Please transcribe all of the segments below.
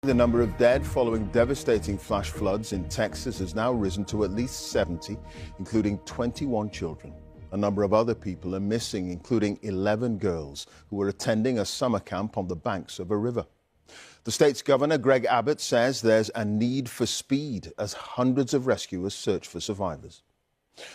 The number of dead following devastating flash floods in Texas has now risen to at least 70, including 21 children. A number of other people are missing, including 11 girls who were attending a summer camp on the banks of a river. The state's Governor Greg Abbott says there's a need for speed as hundreds of rescuers search for survivors.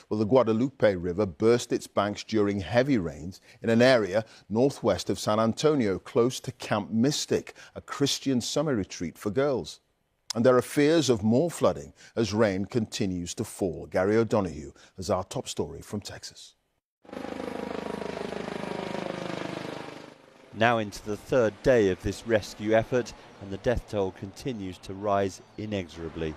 Well, the Guadalupe River burst its banks during heavy rains in an area northwest of San Antonio, close to Camp Mystic, a Christian summer retreat for girls. And there are fears of more flooding as rain continues to fall. Gary O'Donoghue has our top story from Texas. Now into the third day of this rescue effort, and the death toll continues to rise inexorably.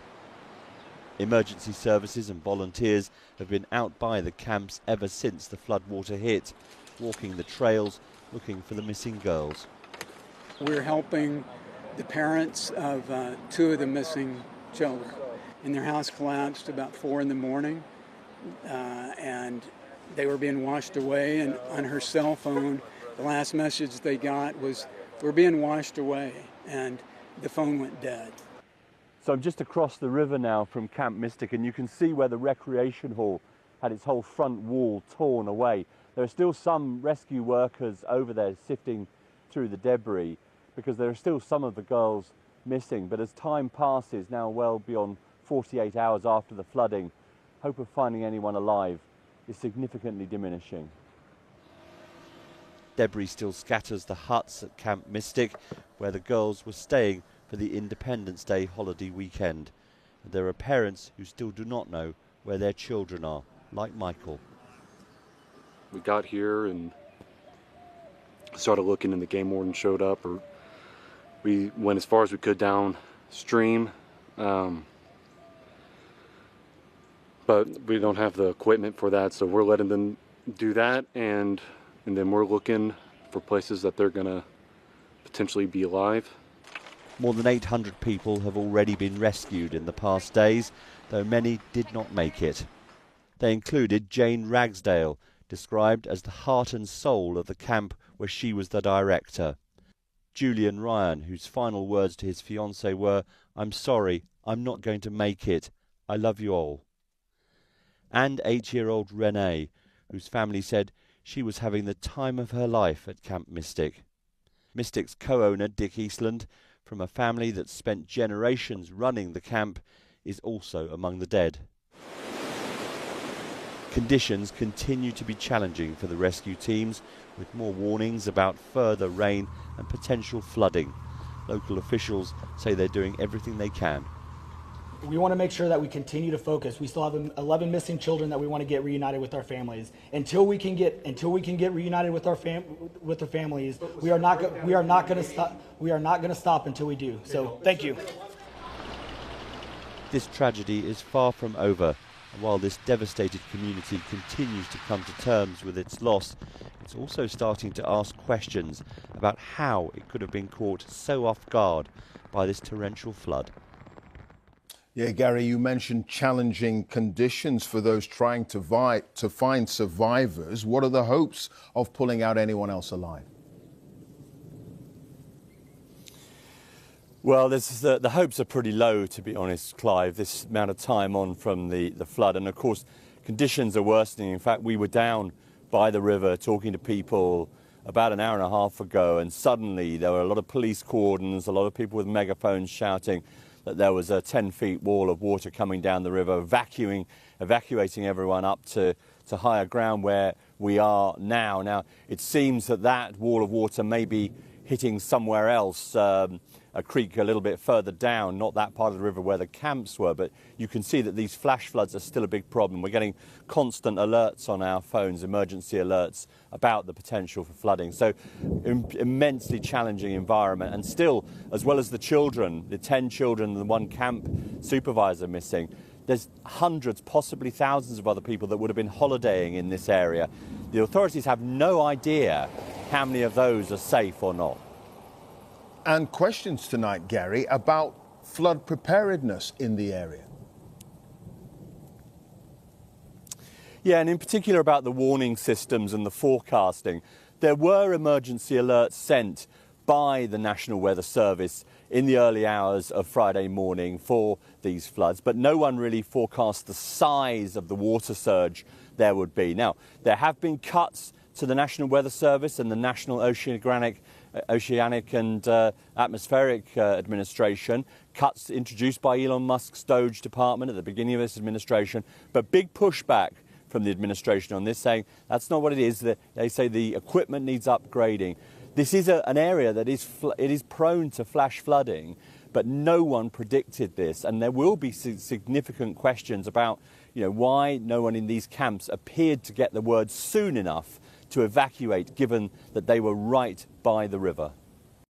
Emergency services and volunteers have been out by the camps ever since the floodwater hit, walking the trails, looking for the missing girls. We're helping the parents of two of the missing children. And their house collapsed about 4 in the morning, and they were being washed away. And on her cell phone, the last message they got was, "We're being washed away," and the phone went dead. So I'm just across the river now from Camp Mystic, and you can see where the recreation hall had its whole front wall torn away. There are still some rescue workers over there sifting through the debris because there are still some of the girls missing. But as time passes, now well beyond 48 hours after the flooding, hope of finding anyone alive is significantly diminishing. Debris still scatters the huts at Camp Mystic, where the girls were staying for the Independence Day holiday weekend. And there are parents who still do not know where their children are, like Michael. We got here and started looking, and the game warden showed up. Or we went as far as we could downstream, but we don't have the equipment for that, so we're letting them do that, and then we're looking for places that they're gonna potentially be alive. More than 800 people have already been rescued in the past days, though many did not make it. They included Jane Ragsdale, described as the heart and soul of the camp where she was the director. Julian Ryan, whose final words to his fiancée were, "I'm sorry, I'm not going to make it. I love you all." And 8-year-old Renee, whose family said she was having the time of her life at Camp Mystic. Mystic's co-owner, Dick Eastland, from a family that spent generations running the camp, is also among the dead. Conditions continue to be challenging for the rescue teams, with more warnings about further rain and potential flooding. Local officials say they're doing everything they can. We want to make sure that we continue to focus. We still have 11 missing children that we want to get reunited with our families. Until we can get reunited with our families, we are not going to stop until we do. So, thank you. This tragedy is far from over, and while this devastated community continues to come to terms with its loss, it's also starting to ask questions about how it could have been caught so off guard by this torrential flood. Yeah, Gary, you mentioned challenging conditions for those trying to find survivors. What are the hopes of pulling out anyone else alive? Well, the hopes are pretty low, to be honest, Clive, this amount of time on from the flood. And, of course, conditions are worsening. In fact, we were down by the river talking to people about an hour and a half ago, and suddenly there were a lot of police cordons, a lot of people with megaphones shouting that there was a 10-foot wall of water coming down the river, evacuating everyone up to higher ground where we are now. Now, it seems that wall of water may be hitting somewhere else, a creek a little bit further down, not that part of the river where the camps were, but you can see that these flash floods are still a big problem. We're getting constant alerts on our phones, emergency alerts about the potential for flooding. So immensely challenging environment. And still, as well as the children, the 10 children and the one camp supervisor missing, there's hundreds, possibly thousands of other people that would have been holidaying in this area. The authorities have no idea how many of those are safe or not. And questions tonight, Gary, about flood preparedness in the area. Yeah, and in particular about the warning systems and the forecasting. There were emergency alerts sent by the National Weather Service in the early hours of Friday morning for these floods, but no one really forecast the size of the water surge there would be. Now, there have been cuts to the National Weather Service and the National Oceanic and Atmospheric Administration, cuts introduced by Elon Musk's Doge department at the beginning of this administration, but big pushback from the administration on this, saying that's not what it is. They say the equipment needs upgrading. This is an area that is prone to flash flooding, but no one predicted this, and there will be significant questions about, why no one in these camps appeared to get the word soon enough to evacuate, given that they were right by the river.